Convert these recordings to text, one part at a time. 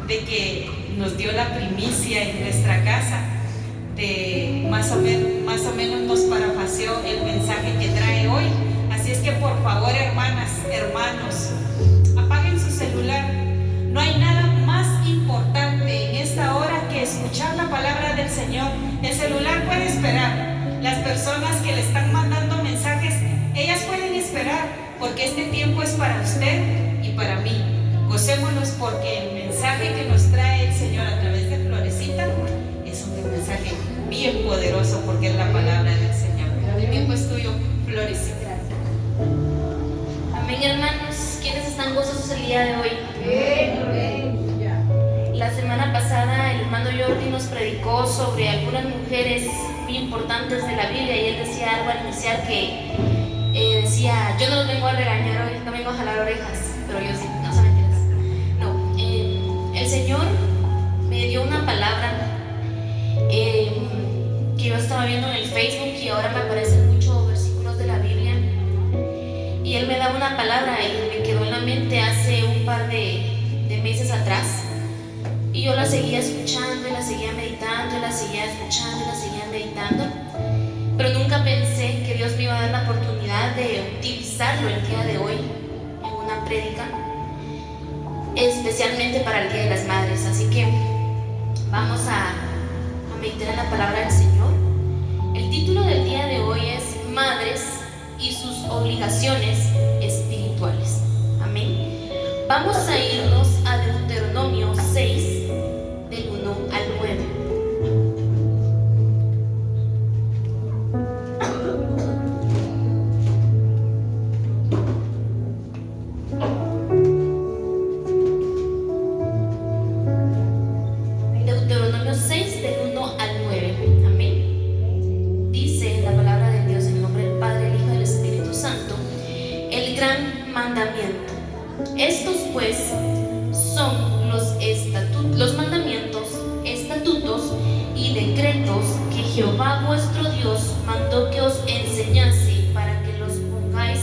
de que nos dio la primicia en nuestra casa, de más o menos nos parafaseó el mensaje que trae hoy. Así es que por favor, hermanas, hermanos, apaguen su celular. No hay nada más importante en esta hora que escuchar la palabra del Señor. El celular puede esperar. Las personas que le están mandando mensajes, ellas pueden esperar, porque este tiempo es para usted y para mí. Gocémonos porque el mensaje que nos trae el Señor a través de Florecita es un mensaje bien poderoso, porque es la palabra del Señor. El tiempo es tuyo, Florecita. Amén, hermanos. ¿Quiénes están gozosos el día de hoy? La semana pasada el hermano Jordi nos predicó sobre algunas mujeres muy importantes de la Biblia, y él decía algo al iniciar que decía: yo no los vengo a regañar hoy, no vengo a jalar orejas, pero yo sí, no son mentiras. No, el Señor me dio una palabra que yo estaba viendo en el Facebook, y ahora me aparecen muchos versículos de la Biblia, y Él me daba una palabra y me quedó en la mente hace un par de meses atrás, y yo la seguía escuchando y la seguía meditando y la seguía escuchando y la seguía meditando, pero nunca pensé que Dios me iba a dar la oportunidad de utilizarlo el día de hoy en una prédica, especialmente para el Día de las Madres. Así que vamos a meditar en la palabra del Señor. El título del día de hoy es Madres y sus obligaciones espirituales. Amén. Vamos a irnos a Deuteronomio 6, del 1 al 9. Deuteronomio 6, del 1 al 9. Amén. Dice la palabra de Dios en el nombre del Padre, el Hijo y del Espíritu Santo. El gran mandamiento. Estos pues son los mandamientos, estatutos y decretos que Jehová vuestro Dios mandó que os enseñase, para que los pongáis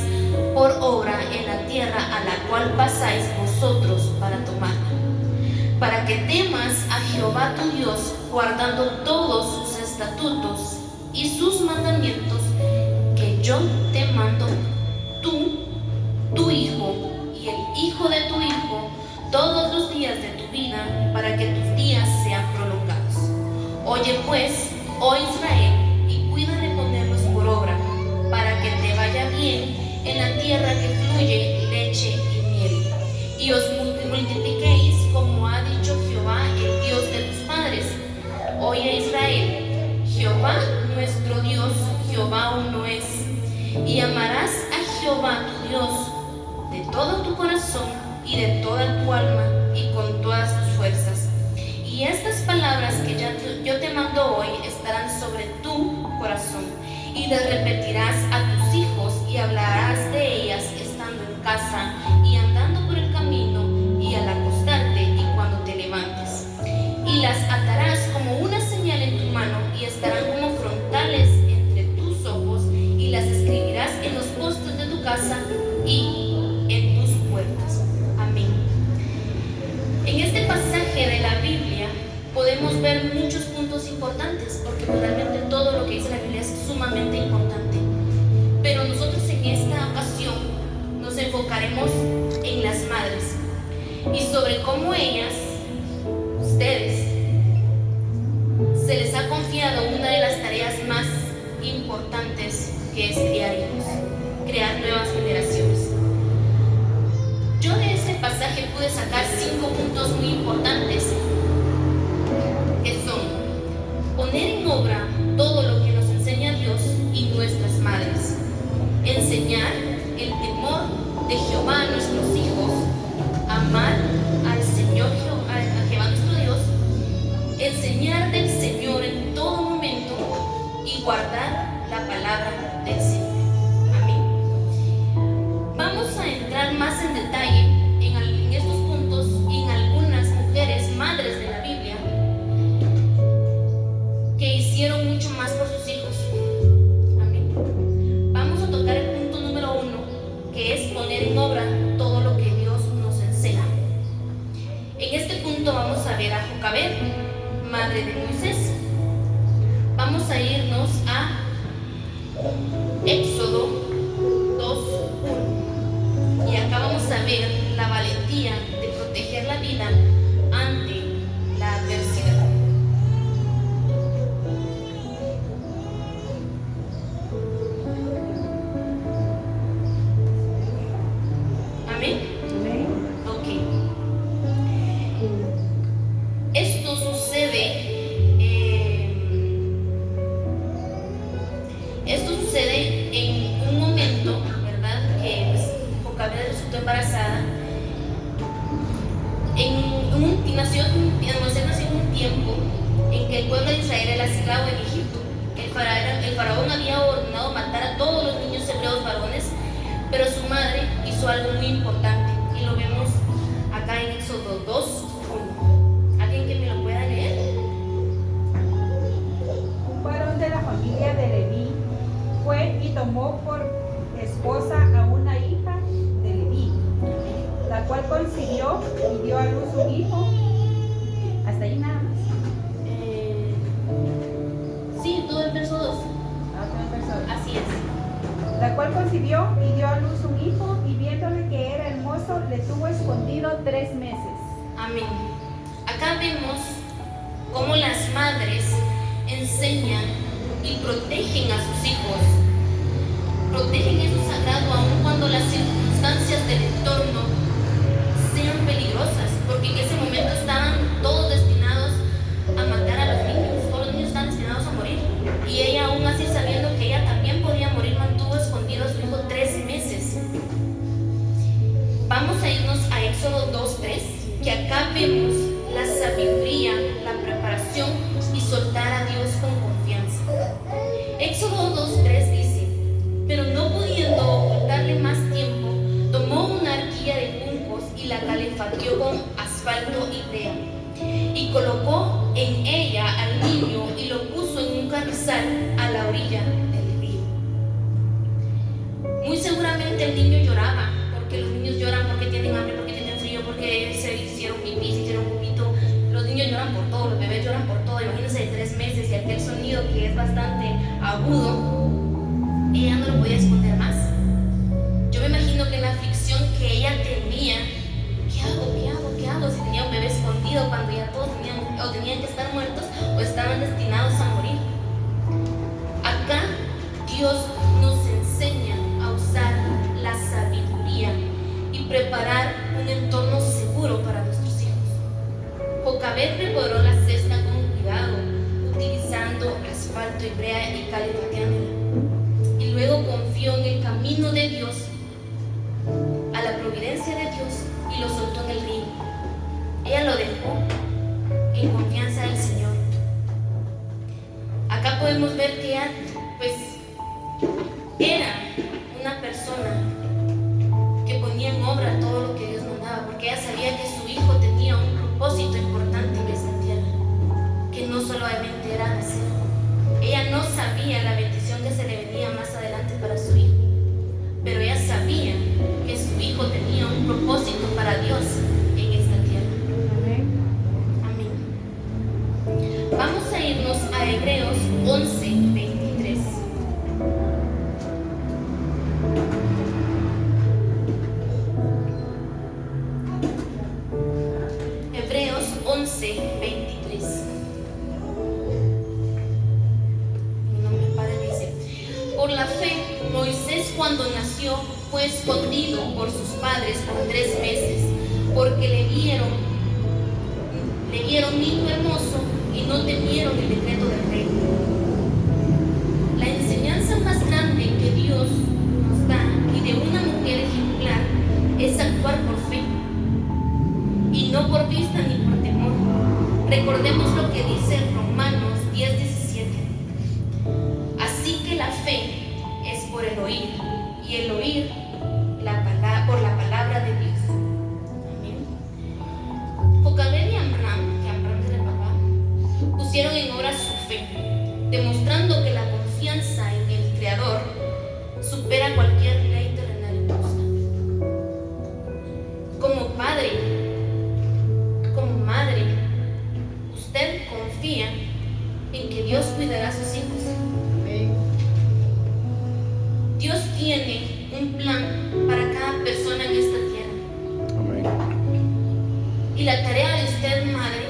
por obra en la tierra a la cual pasáis vosotros para tomarla, para que temas a Jehová tu Dios, guardando todos sus estatutos y sus mandamientos que yo te mando, tú, tu hijo y el hijo de tu hijo, todos los días de tu vida, para que tus días sean prolongados. Oye pues, oh Israel, y cuida de ponerlos por obra, para que te vaya bien en la tierra que fluye leche y miel, y os multipliquéis como ha dicho Jehová, el Dios de tus padres. Oye Israel, Jehová nuestro Dios, Jehová uno es, y amarás a Jehová tu Dios de todo tu corazón y de toda tu alma y con todas tus fuerzas. Y estas palabras que yo te mando hoy estarán sobre tu corazón, y las repetirás a tus hijos, y hablarás de ellas estando en casa y andando por el camino y al acostarte y cuando te levantes. Y las atarás como una señal en tu mano, y estarán como frontales entre tus ojos, y las escribirás en los postes de tu casa y en tus puertas. Amén. En este pasaje de la Biblia podemos ver muchos puntos importantes, porque realmente todo lo que dice la Biblia es sumamente importante, pero nosotros en esta ocasión nos enfocaremos en las madres y sobre cómo ellas, ustedes, se les ha confiado una de las tareas más importantes, que es criar hijos, crear nuevas generaciones. Yo de este pasaje pude sacar 5 puntos muy importantes, que son poner en obra todo lo que nos enseña Dios y nuestras madres, enseñar el temor de Jehová a nuestros hijos, amar al Señor, a Jehová nuestro Dios, enseñar del Señor en todo momento y guardar la palabra del Señor. Vamos a entrar más en detalle en estos puntos y en algunas mujeres madres de la Biblia que hicieron mucho más por sus hijos. Amén. Vamos a tocar el punto número 1, que es poner en obra todo lo que Dios nos enseña. En este punto vamos madre de Moisés. Vamos a irnos a Éxodo 2:1. Y acá vamos a ver la valentía de proteger la vida ante la adversidad. Amén. Ok. Esto sucede en un momento, ¿verdad? Que pues, Jocabed resultó embarazada. Moisés nació en un tiempo en que el pueblo de Israel era esclavo en Egipto. El faraón había ordenado matar a todos los niños hebreos varones, pero su madre hizo algo muy importante y lo vemos acá en Éxodo 2:1. ¿Alguien que me lo pueda leer? Un varón de la familia de Leví fue y tomó por esposa a una hija de Leví, la cual concibió y dio a luz un hijo. Hasta ahí nada más. Sí, todo el verso 2. Así es. La cual concibió y dio a luz un hijo, y viéndole que era hermoso, le tuvo escondido 3 meses. Amén. Acá vemos cómo las madres enseñan y protegen a sus hijos. Protegen eso sagrado aun cuando las circunstancias del entorno sean peligrosas, porque en ese momento estaban todos destinados a matar a los niños. Todos los niños estaban destinados a morir. Y ella, aún así sabiendo que ella también podía morir, mantuvo escondido a su hijo 3 meses. Vamos a irnos a Éxodo 2:3, que acá vemos la sabiduría, la preparación y soltar a Dios con confianza. Éxodo 2:3 dice: pero no pudiendo ocultarle más tiempo, tomó una arquilla de juncos y la calefateó con asfalto y brea, y colocó en ella al niño y lo puso en un carrizal a la orilla del río. Muy seguramente el niño lloraba, porque los niños lloran porque tienen hambre, porque tienen frío, porque se hicieron pipí, se hicieron pupito. Los niños lloran por todo, los bebés lloran por todo. Imagínense de 3 meses y aquel sonido que es bastante agudo. Ella no lo podía esconder más. Yo me imagino que en la aflicción que ella tenía, ¿qué hago? Si tenía un bebé escondido cuando ya todos tenían que estar muertos o estaban destinados a morir. Acá Dios nos enseña a usar la sabiduría y preparar un entorno seguro para nuestros hijos. Jocabed preparó la cesta con cuidado, utilizando asfalto y brea y calefateándola. Y luego confió en el camino de Dios, a la providencia de Dios, y lo soltó en el río. Ella lo dejó en confianza del Señor. Acá podemos ver que ella, pues, era una persona que ponía en obra todo lo que Dios mandaba, porque ella sabía que su hijo tenía un propósito importante en esta tierra, que no solamente era nacer. Ella no sabía la bendición que se le venía más adelante para su hijo, pero ella sabía que su hijo tenía un propósito para Dios en esta tierra. Amén. Vamos a irnos a Hebreos 11:23. Hebreos 11:23. Por la fe, Moisés cuando nació fue escondido por sus padres por 3 meses, porque le vieron niño hermoso y no temieron el decreto del rey. La enseñanza más grande que Dios nos da y de una mujer ejemplar es actuar por fe y no por vista ni por temor. Recordemos lo que dice Romanos 10:17. Así que la fe es por el oír, y el oír por la palabra de Dios. Amén. Jocabed y Amram, que Amram era el papá, pusieron en obra su fe, demostrando que la confianza en el Creador supera cualquier ley terrenal impuesta. Como padre, como madre, usted confía Dios cuidará a sus hijos. Dios tiene un plan para cada persona en esta tierra. Amén. Y la tarea de usted, madre,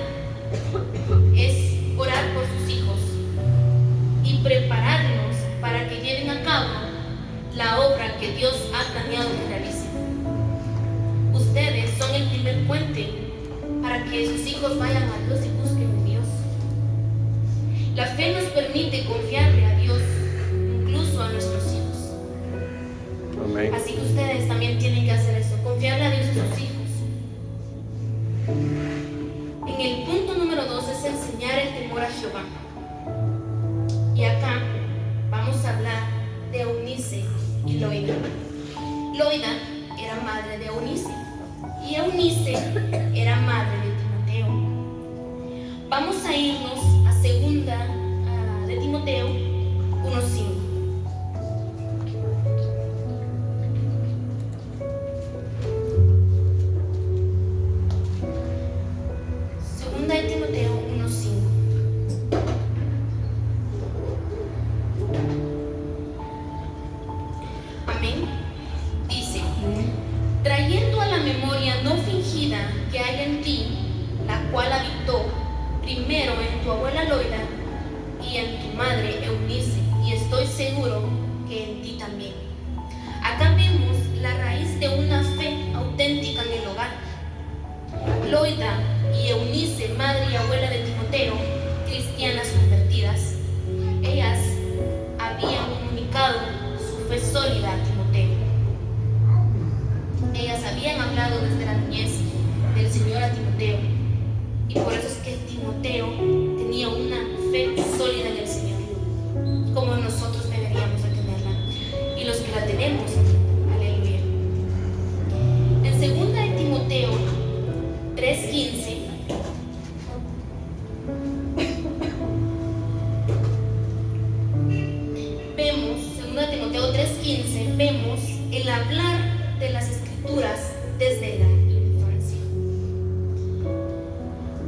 es orar por sus hijos y prepararlos para que lleven a cabo la obra que Dios ha planeado que realicen. Ustedes son el primer puente para que sus hijos vayan a Dios y busquen a Dios. La fe nos permite confiarle a Dios, incluso a nuestros hijos. Amén. Así que ustedes también tienen que hacer eso, confiarle a Dios a sus hijos. En el punto número 2 es enseñar el temor a Jehová. Y acá vamos a hablar de Eunice y Loida. Loida era madre de Eunice y Eunice era madre de Timoteo. Vamos a irnos a segunda de Timoteo 1:5. Segunda de Timoteo 1:5. Amén. Dice: trayendo a la memoria no fingida que hay en ti, la cual habitó primero en tu abuela Loida y en tu madre Eunice, y estoy seguro que en ti también. Acá vemos la raíz de una fe auténtica en el hogar. Loida y Eunice, madre y abuela de Timoteo, cristianas convertidas, ellas habían comunicado su fe sólida a Timoteo. Ellas habían hablado desde la niñez del Señor a Timoteo, y por eso es que Timoteo tenía una fe sólida en el Señor, como nosotros deberíamos de tenerla, y los que la tenemos, aleluya. En segunda de Timoteo 3:15 vemos, segunda de Timoteo 3:15, vemos el hablar de las escrituras desde la infancia.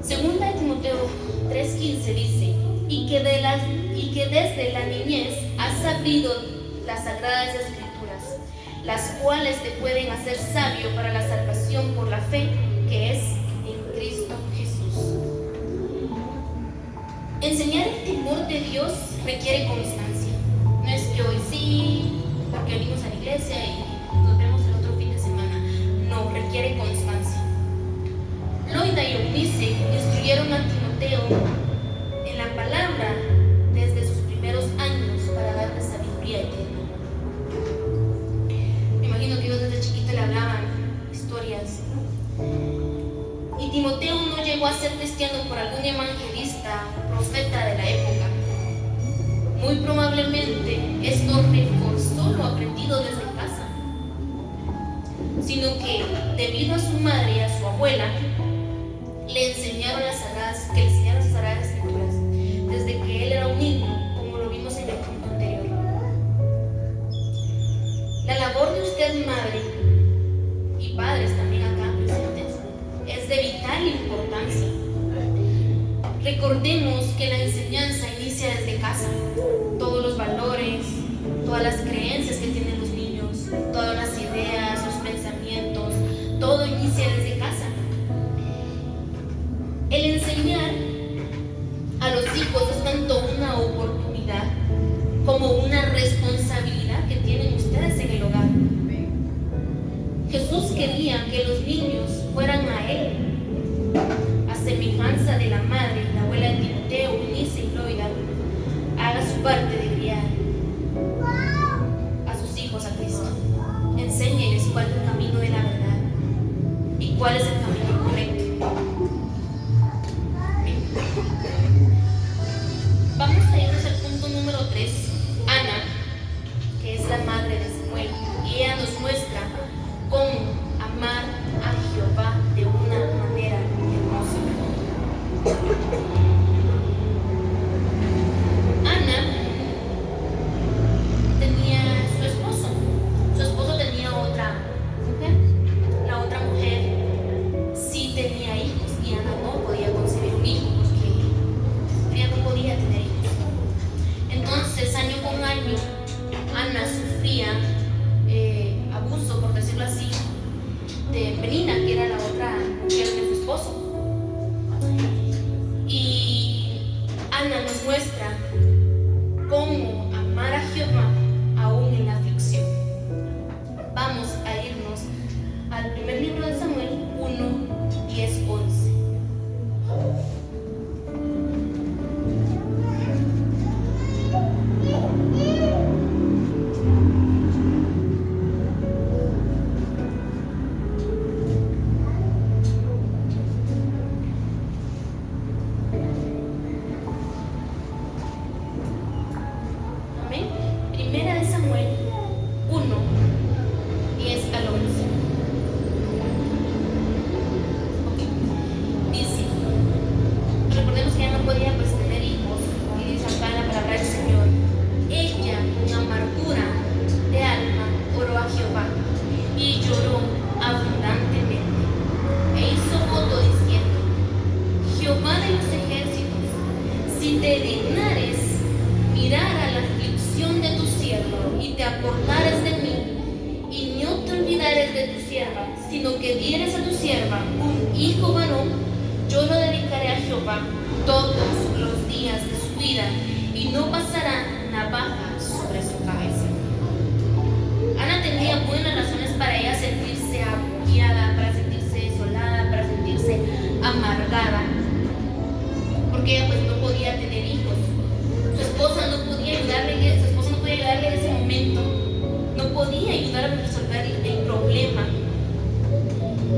Segunda de Timoteo 3:15 dice: y que desde la niñez has sabido las sagradas escrituras, las cuales te pueden hacer sabio para la salvación por la fe que es en Cristo Jesús. Enseñar el temor de Dios requiere constancia. No es que hoy sí, porque venimos a la iglesia y nos vemos el otro fin de semana. No, requiere constancia. Loida y Eunice instruyeron a Timoteo en la palabra desde sus primeros años para darle sabiduría eterna. Me imagino que ellos desde chiquito le hablaban historias. Y Timoteo no llegó a ser cristiano por algún evangelista o profeta de la época. Muy probablemente esto reforzó lo aprendido desde casa, sino que debido a su madre y a su abuela le enseñaron las sagradas escrituras desde que él era un niño, como lo vimos en el punto anterior. La labor de usted, madre y padres también acá presentes, es de vital importancia. Recordemos que la enseñanza inicia desde casa. Todos los valores, todas las creencias que tienen los niños, todas las ideas, los pensamientos, todo inicia desde casa. El enseñar a los hijos es tanto una oportunidad como una responsabilidad que tienen ustedes en el hogar. Jesús quería que los niños fueran a Él, a semejanza de la madre y la abuela de Timoteo, Eunice y Loida. Haga su parte de guiar a sus hijos a Cristo. Enséñeles cuál es el camino de la verdad y cuál es el camino correcto. Vamos a irnos al punto número 3. Ana, que es la madre de Samuel, y ella nos muestra cómo amar a Jehová de una manera hermosa. Ana tenía su esposo tenía otra mujer. La otra mujer sí tenía hijos y Ana no podía concebir un hijo porque ella no podía tener hijos. de Penina, que era la otra mujer de su esposo. Y Ana nos muestra cómo amar a Jehová aún en la aflicción. Vamos a irnos al primer libro de Samuel 1, 10, 11. Amén. Primera de Samuel 1, 10 al 11. Dice, recordemos que ella no podía pues tener hijos, y dice acá en la palabra del Señor, ella con amargura de alma oró a Jehová y lloró abundantemente e hizo voto diciendo: Jehová de los ejércitos, si te dignares mirar a la aflicción de tu siervo y te acordares de mí y no te olvidares de tu sierva, sino que dieres a tu sierva un hijo varón, yo lo dedicaré a Jehová todos los días de su vida y no pasará navaja sobre su cabeza. Ana tenía buenas razones para ella sentirse agobiada, para sentirse desolada, para sentirse amargada, porque ella pues no podía tener hijos. Su esposa no podía ayudarle en ese momento, no podía ayudar a resolver el problema.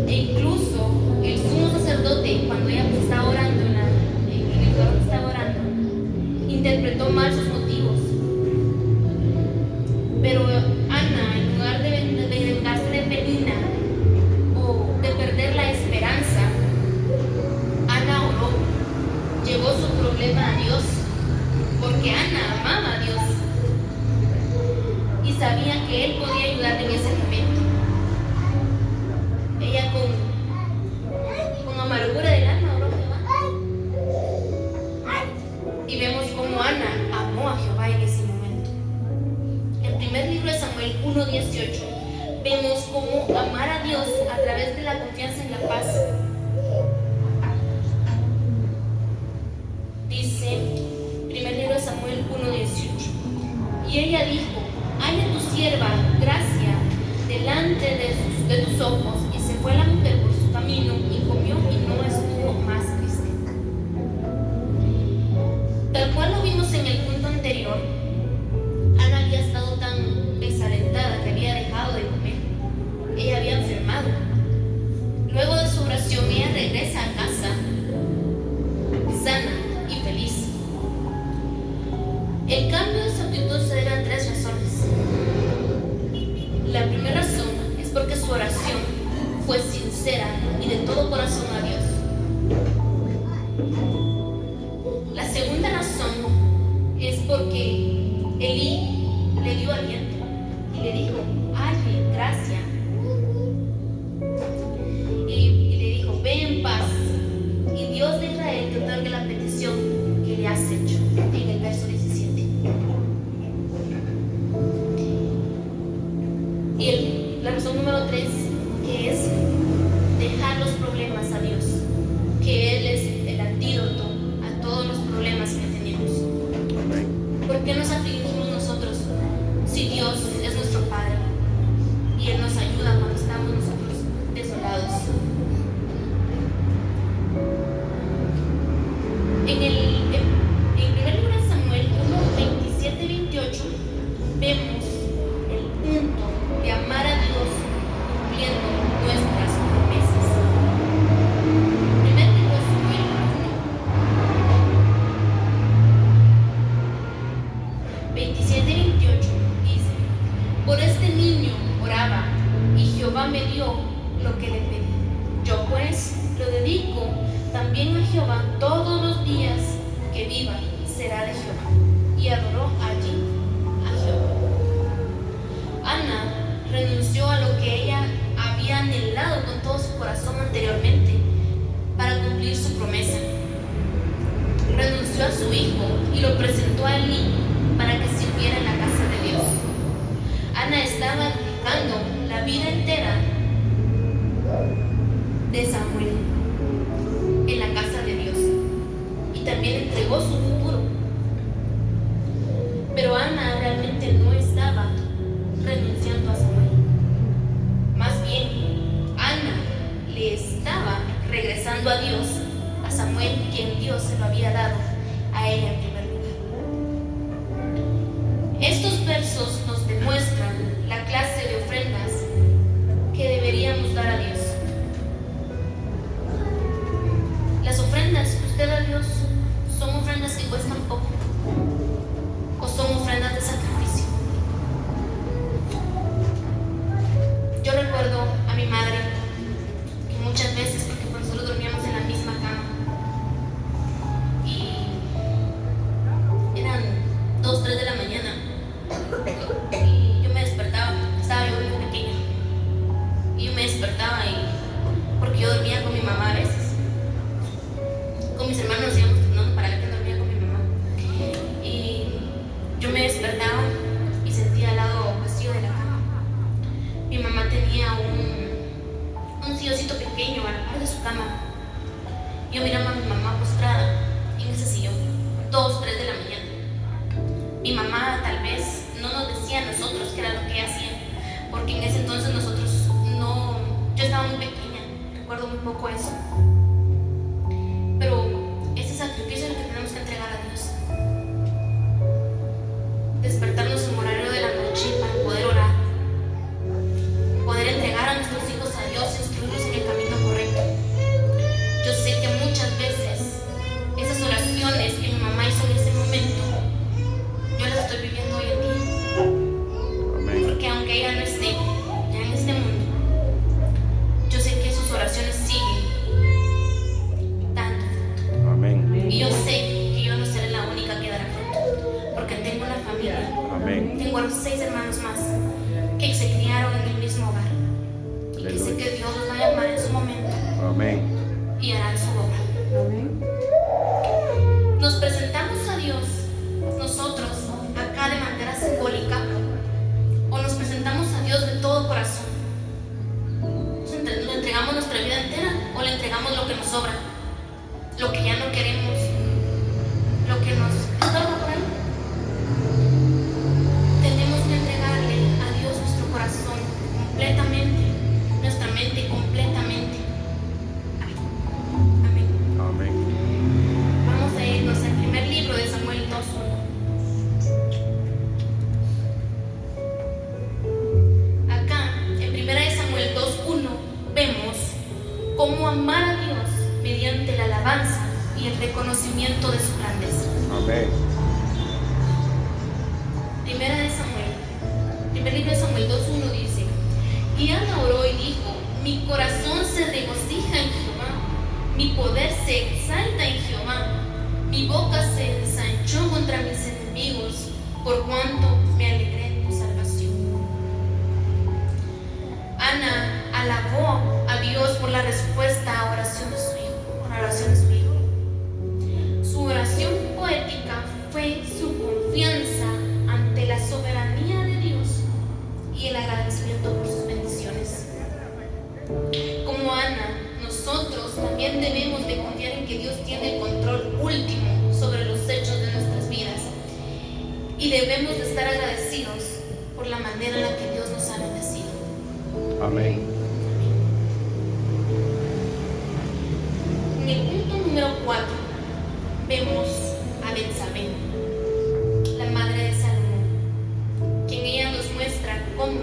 E incluso el sumo sacerdote, cuando ella pues estaba orando en el lugar donde estaba orando, interpretó mal sus motivos. Pero Ana, en lugar de vengarse de Penina o de perder la esperanza, Ana oró, llevó su problema a Dios, porque Ana amaba a Dios y sabía que Él podía ayudarle en ese momento. Ella con amargura del alma oró a Jehová. Y vemos cómo Ana amó a Jehová en ese momento. En el primer libro de Samuel 1:18 vemos cómo amar a Dios a través de la confianza en la paz. Dice, primer libro de Samuel 1:18, y ella dijo: haya tu sierva gracia delante de tus ojos. Y se fue la mujer por su camino y comió y no estuvo más triste. Tal cual lo vimos en el punto anterior, Ana había estado tan desalentada que había dejado de comer. Ella había enfermado. Luego de su oración, ella regresa a casa sana y feliz. El cambio de su actitud se debe a 3 razones. La primera razón es porque su oración fue sincera y de todo corazón a Dios. La segunda razón es porque Elí le dio aliento y le dijo: halle gracia. Y le dijo: ve en paz y Dios de Israel te otorgue la petición que le has hecho, en el verso 17. Y la razón número 3, que es dejar los problemas a Dios, que Él es el antídoto a todos los problemas que tenemos. ¿Por qué nos afligimos nosotros si Dios es nuestro Padre y Él nos ayuda cuando estamos nosotros desolados? En el primer libro de Samuel 1:27-28 vemos el punto de amar a Dios cumpliendo nuestras promesas. Primer libro de Samuel 1:27-28 dice: por este niño oraba y Jehová me dio lo que le pedí. Yo pues lo dedico también a Jehová todos los días que viva, será de Jehová. Y adoró allí a Jehová. Ana renunció a lo que ella había anhelado con todo su corazón anteriormente para cumplir su promesa. Renunció a su hijo y lo presentó a Elí para que sirviera en la casa de Dios. Ana estaba dedicando la vida entera también entregó su futuro. Pero Ana realmente no estaba renunciando a Samuel. Más bien, Ana le estaba regresando a Dios, a Samuel, quien Dios se lo había dado a ella en primer lugar. Estos versos nos demuestran la clase de ofrendas que deberíamos dar a Dios. Las ofrendas que usted da a Dios son ofrendas que cuestan poco o son ofrendas de sacrificio. Yo recuerdo a mi madre que muchas veces, porque pues nosotros dormíamos en la misma cama y eran 2, 3 de la mañana y yo me despertaba, estaba yo muy pequeña y yo me despertaba porque yo dormía con mi mamá a veces, con mis hermanos nos íbamos turnando para ver quién dormía con mi mamá, y yo me despertaba y sentía al lado vacío de la cama. Mi mamá tenía un silloncito pequeño a la par de su cama. Yo miraba a mi mamá postrada en ese sillón, 2, 3 de la mañana. Mi mamá tal vez no nos decía a nosotros qué era lo que ella hacía, porque en ese entonces nosotros no, yo estaba muy pequeña, recuerdo muy poco eso. Pero ese sacrificio es lo que tenemos que entregar a Dios. Despertarnos en horario de la noche para poder orar, poder entregar a nuestros hijos a Dios, instruirlos en el camino correcto. Yo sé que muchas veces esas oraciones que mi mamá hizo en ese momento, yo las estoy viviendo hoy en día. Amén. Porque aunque ella no esté ya en este mundo, yo sé que sus oraciones siguen dando fruto. Amén. Y yo sé que yo no seré la única que dará fruto, porque tengo una familia. Amén. Tengo 6 hermanos más que se criaron en el mismo hogar. Y que sé que Dios los va a llamar en su momento Amén. y harán su obra. Nos presentamos a Dios nosotros acá de manera simbólica, o nos presentamos a Dios de todo corazón. ¿Le entregamos nuestra vida entera o le entregamos lo que nos sobra, lo que ya no queremos, lo que nos estorba por ahí? Tenemos que entregarle a Dios nuestro corazón completamente, nuestra mente completamente. Amén. Amén. Vamos a irnos al primer libro de Samuel 2:1. Acá, en 1 Samuel 2:1, vemos cómo amar a Dios mediante la alabanza y el reconocimiento de su grandeza. Amén. Primer libro de Samuel 2:1 dice: y Ana oró y dijo: mi corazón se regocija en Jehová, mi poder se exalta en Jehová, mi boca se ensanchó contra mis enemigos, por cuanto me alegré en tu salvación. Ana alabó a Dios por la respuesta a oración de su hijo, por la oración de su hijo. Su oración poética fue su confianza ante la soberanía de Dios y el agradecimiento por sus bendiciones. Como Ana, nosotros también debemos de confiar en que Dios tiene el control último sobre los hechos de nuestras vidas, y debemos de estar agradecidos por la manera en la que Dios nos ha bendecido. Amén. En el punto número 4 vemos a Betsabé, la madre de Salomón, quien ella nos muestra cómo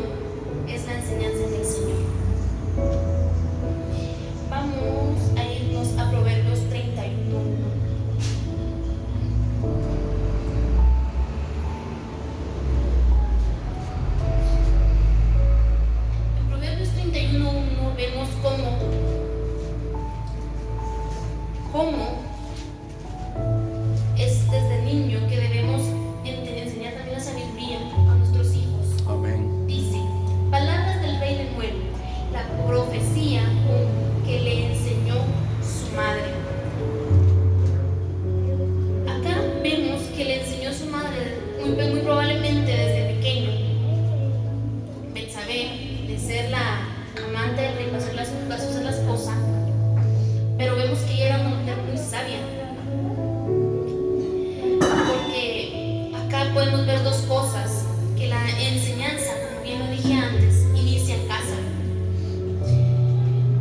es la enseñanza del Señor. Vamos a irnos a Proverbios 31:1. En Proverbios 31:1 vemos cómo es desde niño que debemos enseñar también la sabiduría a nuestros hijos. Amén. Dice: palabras del rey Lemuel, la profecía que le enseñó su madre. Acá vemos que le enseñó su madre muy probablemente desde pequeño. Betsabé, de ser la amante del rey, pasó a ser la esposa, pero vemos que ella era una mujer muy sabia. podemos ver dos cosas, que la enseñanza, como bien lo dije antes, inicia en casa.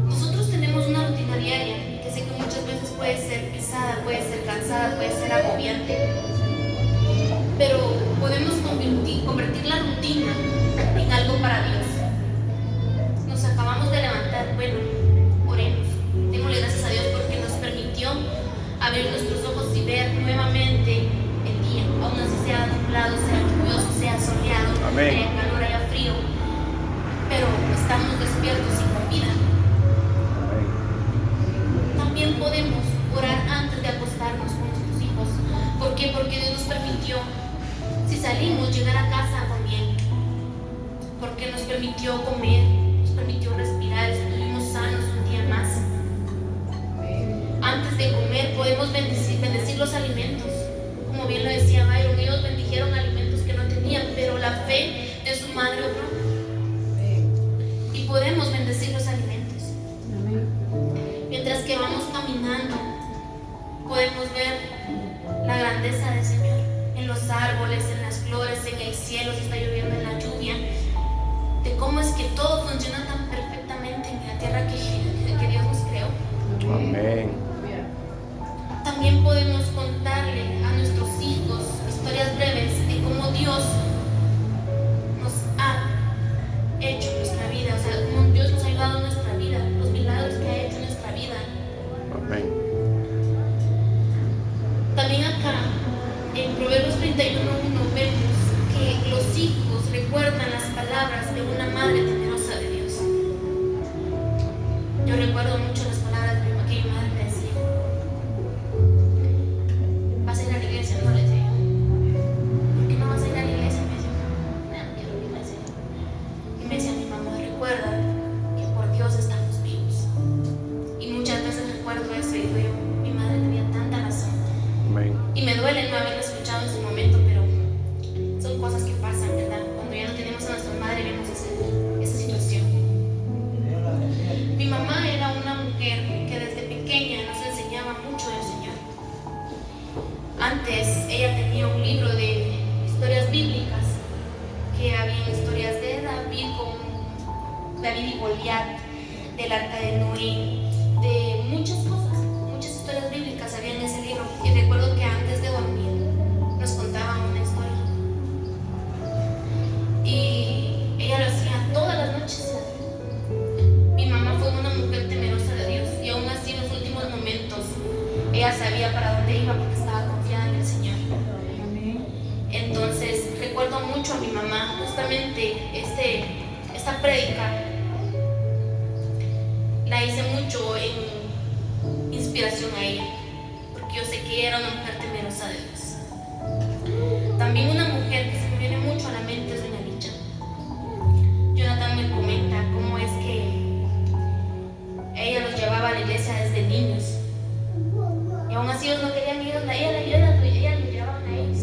Nosotros tenemos una rutina diaria que sé que muchas veces puede ser pesada, puede ser cansada, puede ser agobiante, pero podemos convertir la rutina en algo para Dios. Nos acabamos de levantar, bueno, oremos, démosle gracias a Dios porque nos permitió abrir nuestros ojos y ver nuevamente el día, aún así sea nublado, sea lluvioso, sea soleado, Amén. haya calor, haya frío, pero estamos despiertos y con vida. También podemos orar antes de acostarnos con nuestros hijos. ¿Por qué? Porque Dios nos permitió, si salimos, llegar a casa con bien, porque nos permitió comer, nos permitió respirar, estuvimos sanos un día más. Antes de comer podemos bendecir los alimentos. Como bien lo decía Byron, ellos bendijeron alimentos que no tenían, pero la fe de su madre obró. Y podemos bendecir los alimentos. Mientras que vamos caminando, podemos ver la grandeza del Señor en los árboles, en las flores, en el cielo, si está lloviendo, en la lluvia, de cómo es que todo funciona tan perfectamente en la tierra que Dios nos creó. Amén. También podemos contarle a nuestros hijos historias breves de cómo Dios nos ha hecho nuestra vida, o sea, cómo Dios nos ha ayudado en nuestra vida, los milagros que ha hecho en nuestra vida. Amén. También acá, en Proverbios 31:1, vemos que los hijos recuerdan las palabras de una madre temerosa de Dios. Yo recuerdo mucho las palabras que mi madre me decía. ¿Vas a ir a la iglesia? No, le decía. ¿Por qué no vas a ir a la iglesia? Me decía, no quiero ir a la iglesia. Y me decía mi mamá, recuerda que por Dios estamos vivos. Y muchas veces recuerdo eso y digo yo, mi madre tenía tanta razón. Amén. Y me duele no haberlo escuchado en su momento, pero son cosas que pasan, ¿verdad? Cuando ya no tenemos a nuestra madre vemos esa situación. Mi mamá era una mujer que desde pequeña nos enseñaba mucho del Señor. Antes ella tenía un libro de historias bíblicas, que había historias de David con David y Goliat, del arca de Noé, de muchas cosas, muchas historias bíblicas había en ese libro. Y recuerdo que antes de dormir nos contaban una historia. Y ella lo hacía todas las noches. Mi mamá fue una mujer temerosa de Dios y aún así en los últimos momentos ella sabía para dónde iba porque estaba confiada en el Señor. Entonces recuerdo mucho a mi mamá, justamente esta prédica la hice mucho en inspiración a ella, porque yo sé que ella era una mujer temerosa de Dios. También una mujer que se me viene mucho a la mente es doña Licha. Jonathan me comenta cómo es que ella los llevaba a la iglesia desde niños y aún así ellos no querían ir, ella los llevaba a ellos.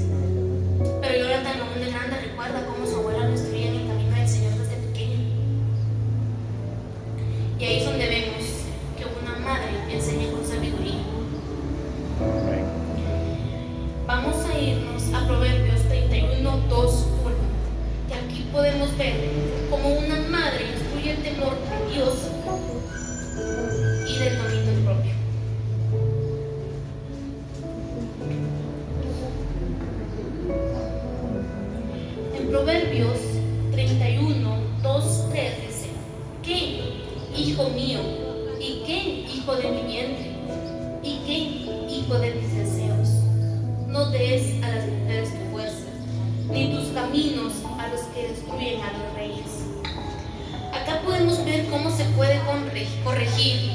Pero Jonathan aún de grande recuerda cómo su abuela lo instruía en el camino del Señor desde pequeña. Y ahí es donde vemos que una madre enseña con sabiduría. Amén. Vamos a irnos a Proverbios 31:2-1, que aquí podemos ver cómo una madre instruye el temor de Dios y del dominio propio. En Proverbios 31:2-3 dice: ¿qué, hijo mío? ¿Y qué, hijo de mi vientre? ¿Y qué, hijo de mis deseos? No des a las mujeres tu fuerza, ni tus caminos a los que destruyen a los reyes. Acá podemos ver cómo se puede corregir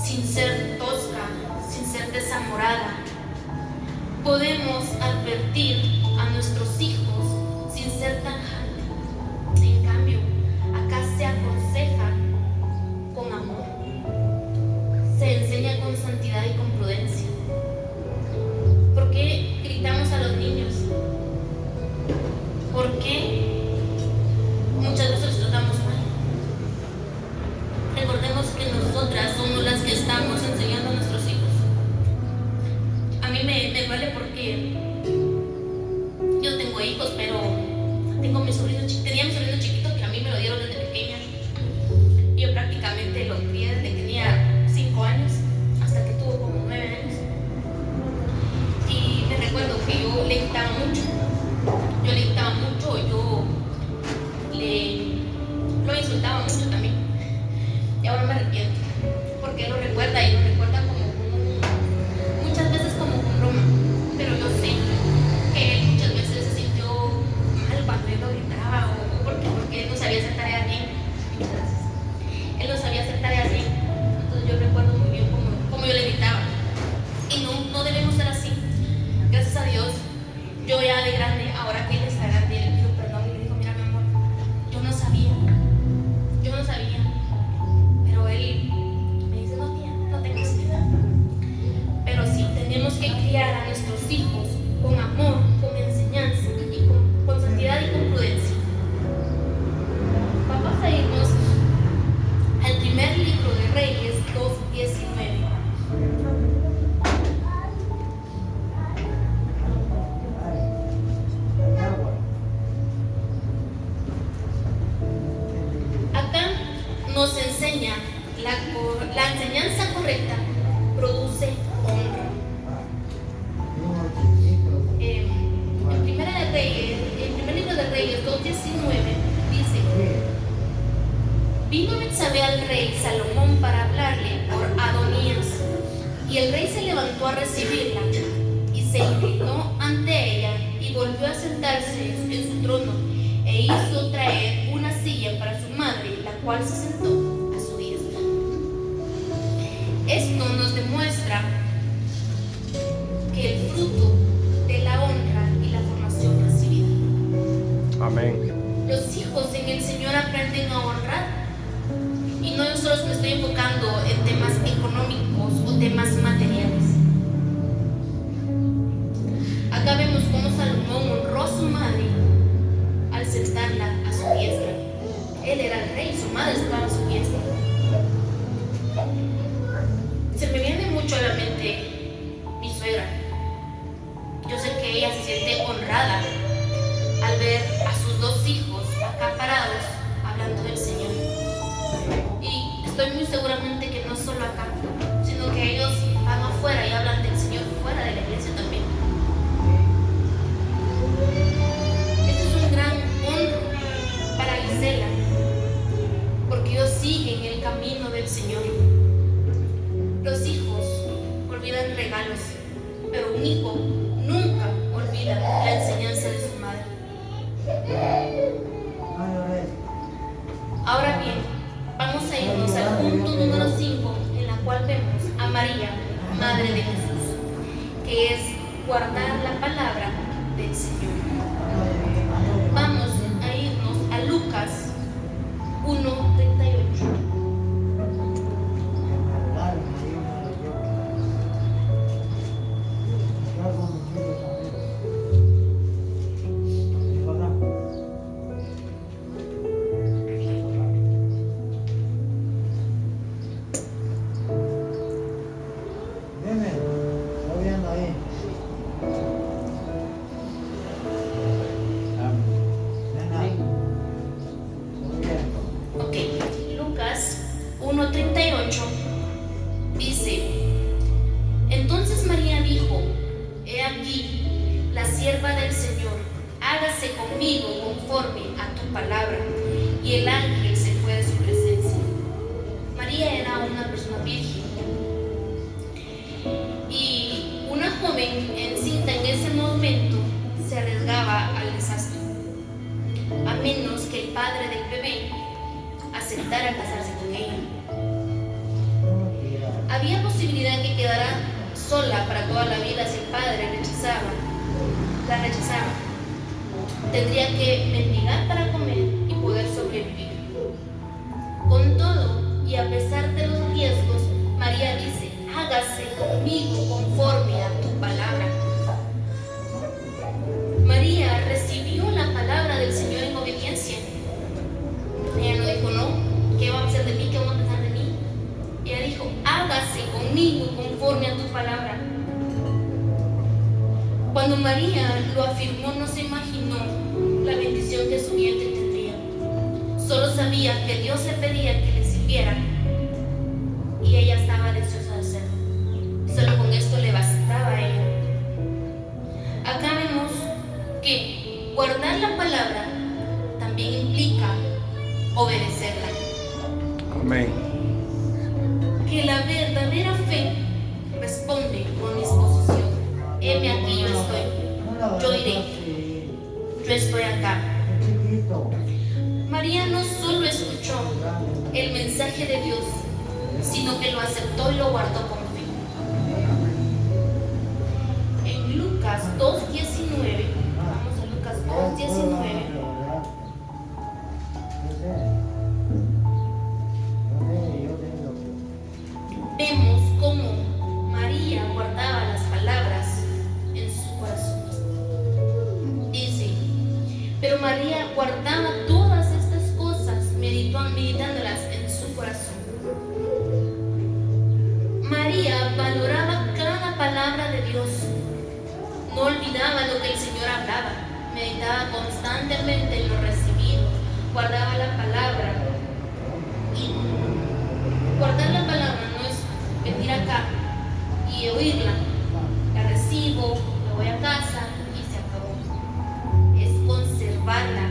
sin ser tosca, sin ser desamorada. Podemos advertir a nuestros hijos sin ser tajante. En cambio, acá se aconseja con amor, se enseña con santidad y con prudencia. ¿Por qué gritamos a los niños? ¿Por qué muchas veces los tratamos mal? Recordemos que nosotras somos las que estamos enseñando a nuestros hijos. A mí me duele porque Reyes 2:19 dice: vino Betsabé al rey Salomón para hablarle por Adonías, y el rey se levantó a recibirla y se inclinó ante ella y volvió a sentarse en su trono e hizo traer una silla para su madre, la cual se sentó a su diestra. Esto nos demuestra que el fruto de la honra y la formación recibida. Amén. Los hijos en el Señor aprenden a honrar. Y no solo me estoy enfocando en temas económicos o temas materiales. Acá vemos cómo Salomón honró a su madre al sentarla a su diestra. Él era el rey, su madre estaba a su diestra. Se me viene mucho a la mente mi suegra. Yo sé que ella se siente honrada al ver a sus dos hijos acá parados hablando del Señor. Y estoy muy seguramente que no solo acá, sino que ellos van afuera y hablan del Señor fuera de la iglesia también. Este es un gran honro para Gisela, porque ellos siguen el camino del Señor. Los hijos olvidan regalos, pero un hijo nunca olvida la enseñanza de su madre. Ahora bien, vamos a irnos al punto número 5, en la cual vemos a María, Madre de Jesús, que es guardar la palabra del Señor. Vamos a irnos a Lucas 1:38. Ok, Lucas 1:38 dice: entonces María dijo: he aquí la sierva del Señor, hágase conmigo conforme a tu palabra. Y el ángel se fue de su presencia. María era una persona virgen, y una joven encinta en ese momento se arriesgaba al desastre, a menos que el padre del bebé aceptara casarse con ella. Había posibilidad que quedara sola para toda la vida si el padre la rechazaba. Tendría que mendigar para comer y poder sobrevivir. Con todo, y a pesar de los riesgos, María dice: hágase conmigo conforme a tu palabra. María recibió la palabra del Señor en obediencia. Ella no dijo: no, ¿qué va a hacer de mí? ¿Qué van a pensar de mí? Ella dijo: hágase conmigo conforme a tu palabra. Cuando María lo afirmó, no se imaginó la bendición que su vientre tendría. Solo sabía que Dios le pedía que le sirviera y ella estaba deseosa de hacerlo. Solo con esto le bastaba a ella. Acá vemos que guardar la palabra también implica obedecerla. Amén. Que la verdadera fe responde con disposición. Heme aquí, yo estoy, yo iré, yo estoy acá. María no solo escuchó el mensaje de Dios, sino que lo aceptó y lo guardó con fe. En Lucas 2:19, vamos a Lucas 2:19. Vemos cómo María guardaba las palabras en su corazón. Dice: pero María guardaba todas estas cosas, meditándolas en su corazón. María valoraba cada palabra de Dios. No olvidaba lo que el Señor hablaba. Meditaba constantemente en lo recibido. Guardaba la palabra. Y guardar la palabra no es venir acá y oírla. La recibo, me voy a casa y se acabó. Es conservarla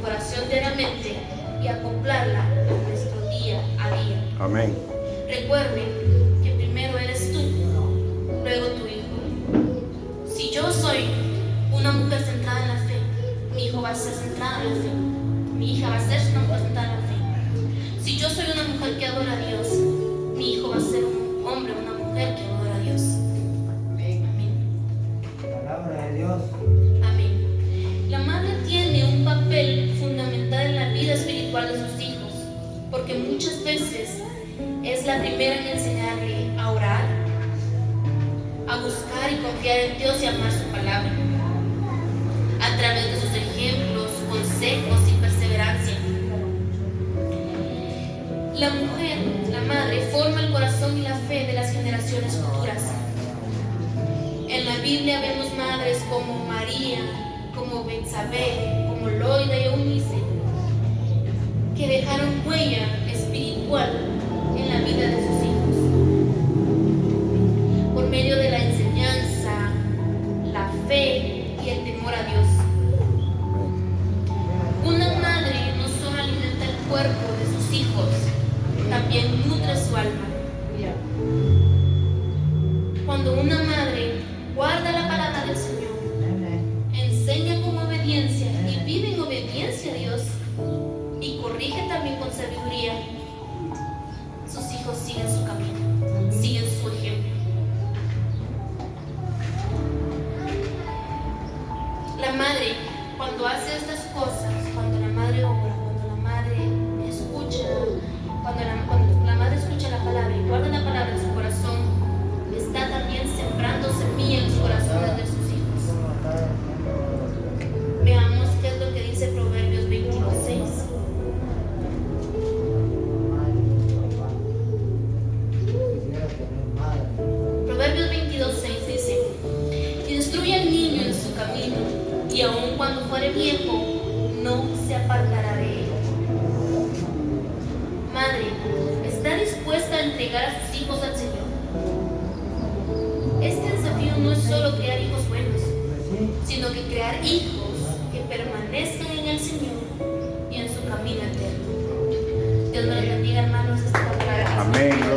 incorporación diariamente y acoplarla a nuestro día a día. Amén. Recuerden que primero eres tú, luego tu hijo. Si yo soy una mujer centrada en la fe, mi hijo va a ser centrado en la fe. Mi hija va a ser una mujer centrada en la fe. Si yo soy una mujer que adora a Dios, mi hijo va a ser un hombre, una mujer que adora a Dios. Amén. Palabra de Dios. Amén. La madre tiene un papel fundamental en la vida espiritual de sus hijos, porque muchas veces es la primera en enseñarle a orar, a buscar y confiar en Dios y amar su palabra, a través de sus ejemplos, consejos y perseverancia. La mujer, la madre, forma el corazón y la fe de las generaciones futuras. En la Biblia vemos madres como María, como Betsabé, como Loida y Eunice, que dejaron huella espiritual en la vida de sus hijos por medio de la enseñanza, la fe y el temor a Dios. Una madre no solo alimenta el cuerpo de sus hijos, también nutre su alma. Cuando una madre guarda la palabra del Señor, enseña con obediencia y vive en obediencia a Dios y corrige también con sabiduría, sus hijos siguen su camino, siguen su ejemplo. La madre, cuando hace estas cosas, cuando la madre obra, cuando la madre escucha, cuando la madre escucha la palabra y guarda la palabra en su corazón, está también sembrando semilla en los corazones de sus hijos. Veamos qué es lo que dice Proverbios 22:6. Proverbios 22:6 dice: instruye al niño en su camino, y aun cuando fuere viejo, no se apartará de él. Madre, ¿está dispuesta a entregar a sus hijos al Señor? Este desafío no es solo crear hijos buenos, sino que crear hijos que permanezcan en el Señor y en su camino eterno. Dios me los bendiga, hermanos. Esta palabra. Amén.